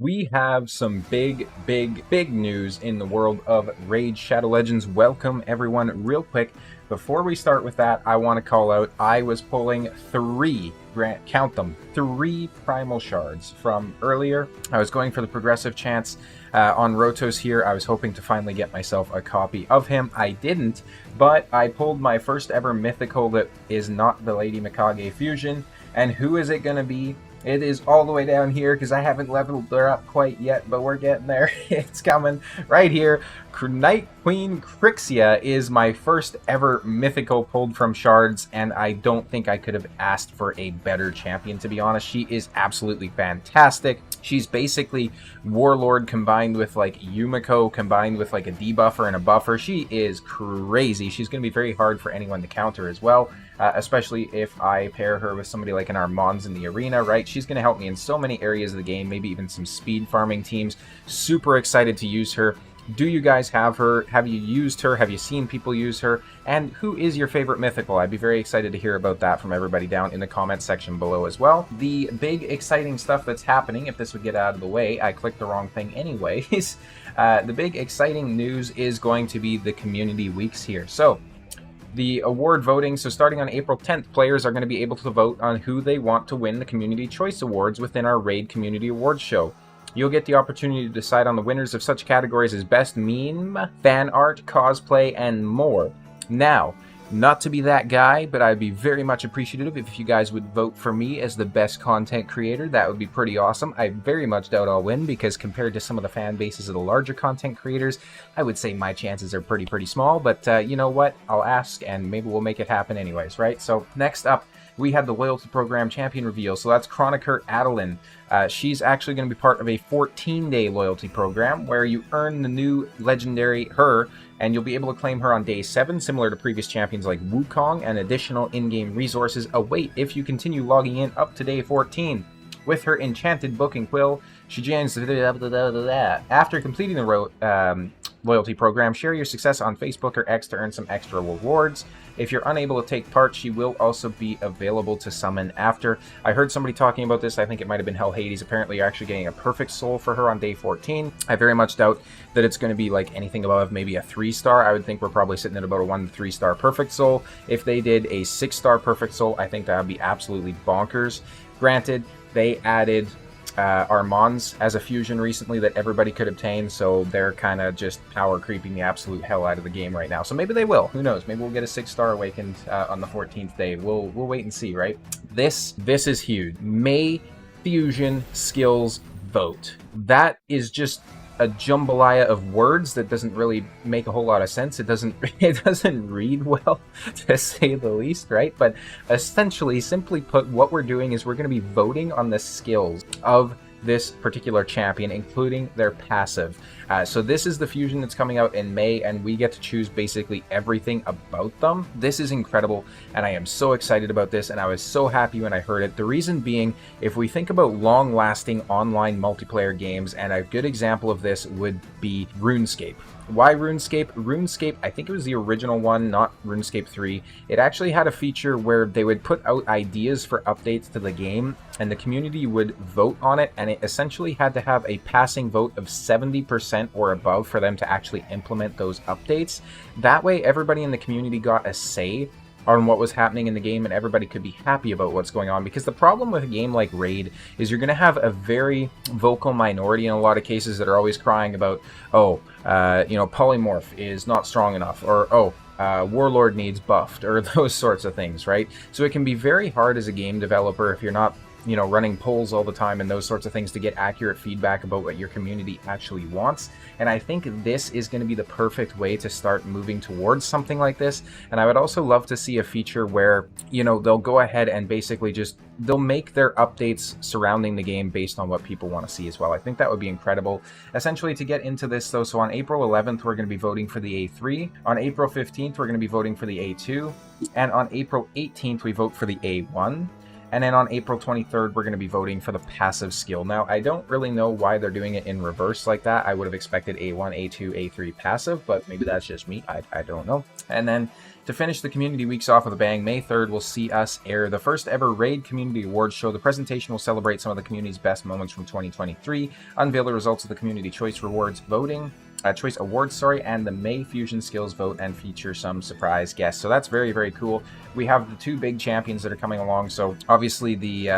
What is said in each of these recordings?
We have some big news in the world of Raid Shadow Legends. Welcome, everyone. Real quick, before we start with that, I want to call out I was pulling count them, three Primal Shards from earlier. I was going for the progressive chance on Rotos here. I was hoping to finally get myself a copy of him. I didn't, but I pulled my first ever mythical that is not the Lady Mikage fusion. And who is it going to be? It is all the way down here because I haven't leveled her up quite yet, but we're getting there. It's coming right here. Night Queen Crixia is my first ever mythical pulled from Shards, and I don't think I could have asked for a better champion, to be honest. She is absolutely fantastic. She's basically Warlord combined with like Yumiko combined with like a debuffer and a buffer. She is crazy. She's going to be very hard for anyone to counter as well. Especially if I pair her with somebody like an Armanz in the arena, right? She's going to help me in so many areas of the game, maybe even some speed farming teams. Super excited to use her. Do you guys have her? Have you used her? Have you seen people use her? And who is your favorite mythical? I'd be very excited to hear about that from everybody down in the comments section below as well. The big exciting stuff that's happening, if this would get out of the way, I clicked the wrong thing anyways. The big exciting news is going to be the community weeks here. So, the award voting, so starting on April 10th, players are going to be able to vote on who they want to win the Community Choice Awards within our Raid Community Awards show. You'll get the opportunity to decide on the winners of such categories as Best Meme, Fan Art, Cosplay, and more. Now, not to be that guy, but I'd be very much appreciative if you guys would vote for me as the best content creator. That would be pretty awesome. I very much doubt I'll win because compared to some of the fan bases of the larger content creators, I would say my chances are pretty small. But you know what? I'll ask and maybe we'll make it happen anyways, right? So next up, we have the Loyalty Program Champion reveal. So that's Chroniker Adeline. She's actually going to be part of a 14-day loyalty program where you earn the new legendary her, and you'll be able to claim her on day 7, similar to previous champions like Wukong, and additional in-game resources await if you continue logging in up to day 14. With her enchanted book and quill, she joins after completing the loyalty program. Share your success on Facebook or X to earn some extra rewards. If you're unable to take part, she will also be available to summon after. I heard somebody talking about this. I think it might have been Hell Hades. Apparently, you're actually getting a perfect soul for her on day 14. I very much doubt that it's going to be like anything above maybe a 3-star. I would think we're probably sitting at about a 1 to 3-star perfect soul. If they did a 6-star perfect soul, I think that would be absolutely bonkers. Granted, they added Armanz as a fusion recently that everybody could obtain, so they're kind of just power creeping the absolute hell out of the game right now. So maybe they will. Who knows? Maybe we'll get a 6-star awakened on the 14th day. We'll wait and see, right? This is huge. May fusion skills vote. That is just a jambalaya of words that doesn't really make a whole lot of sense. It doesn't read well, to say the least, right? But essentially, simply put, what we're doing is we're going to be voting on the skills of this particular champion, including their passive. So this is the fusion that's coming out in May, and we get to choose basically everything about them. This is incredible, and I am so excited about this, and I was so happy when I heard it. The reason being, if we think about long-lasting online multiplayer games, and a good example of this would be RuneScape. Why RuneScape? RuneScape, I think it was the original one, not RuneScape 3. It actually had a feature where they would put out ideas for updates to the game, and the community would vote on it, and it essentially had to have a passing vote of 70% or above for them to actually implement those updates. That way, everybody in the community got a say on what was happening in the game, and everybody could be happy about what's going on. Because the problem with a game like Raid is you're going to have a very vocal minority in a lot of cases that are always crying about, polymorph is not strong enough, or Warlord needs buffed, or those sorts of things, right? So it can be very hard as a game developer if you're not running polls all the time and those sorts of things to get accurate feedback about what your community actually wants. And I think this is going to be the perfect way to start moving towards something like this. And I would also love to see a feature where, they'll go ahead and basically they'll make their updates surrounding the game based on what people want to see as well. I think that would be incredible. Essentially, to get into this though, so on April 11th, we're going to be voting for the A3. On April 15th, we're going to be voting for the A2. And on April 18th, we vote for the A1. And then on April 23rd, we're going to be voting for the passive skill. Now, I don't really know why they're doing it in reverse like that. I would have expected A1, A2, A3 passive, but maybe that's just me. I don't know. And then to finish the community weeks off with a bang, May 3rd will see us air the first ever Raid Community Awards show. The presentation will celebrate some of the community's best moments from 2023, unveil the results of the Community Choice Awards, and the May Fusion Skills vote, and feature some surprise guests. So that's very, very cool. We have the two big champions that are coming along. So obviously the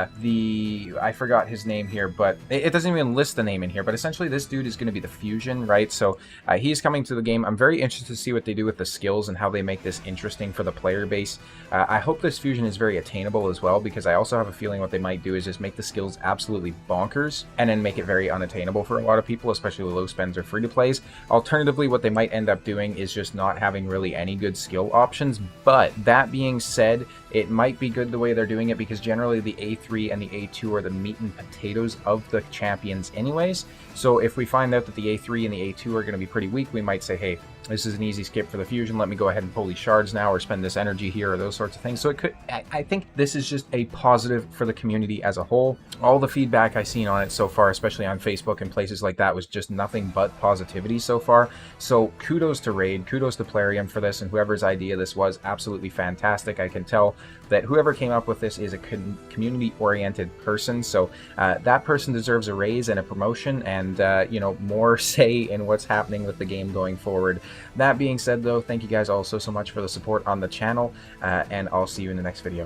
I forgot his name here, but it doesn't even list the name in here. But essentially, this dude is going to be the Fusion, right? So he's coming to the game. I'm very interested to see what they do with the skills and how they make this interesting for the player base. I hope this Fusion is very attainable as well, because I also have a feeling what they might do is just make the skills absolutely bonkers and then make it very unattainable for a lot of people, especially low spends or free to plays. Alternatively, what they might end up doing is just not having really any good skill options. But that being said, it might be good the way they're doing it, because generally the A3 and the A2 are the meat and potatoes of the champions anyways. So if we find out that the A3 and the A2 are going to be pretty weak, we might say, hey, this is an easy skip for the Fusion. Let me go ahead and pull these shards now, or spend this energy here, or those sorts of things. So it could, I think this is just a positive for the community as a whole. All the feedback I've seen on it so far, especially on Facebook and places like that, was just nothing but positivity so far. So kudos to Raid, kudos to Plarium for this, and whoever's idea this was, absolutely fantastic. I can tell that whoever came up with this is a community-oriented person, so that person deserves a raise and a promotion, and you know, more say in what's happening with the game going forward. That being said, though, thank you guys all so much for the support on the channel, and I'll see you in the next video.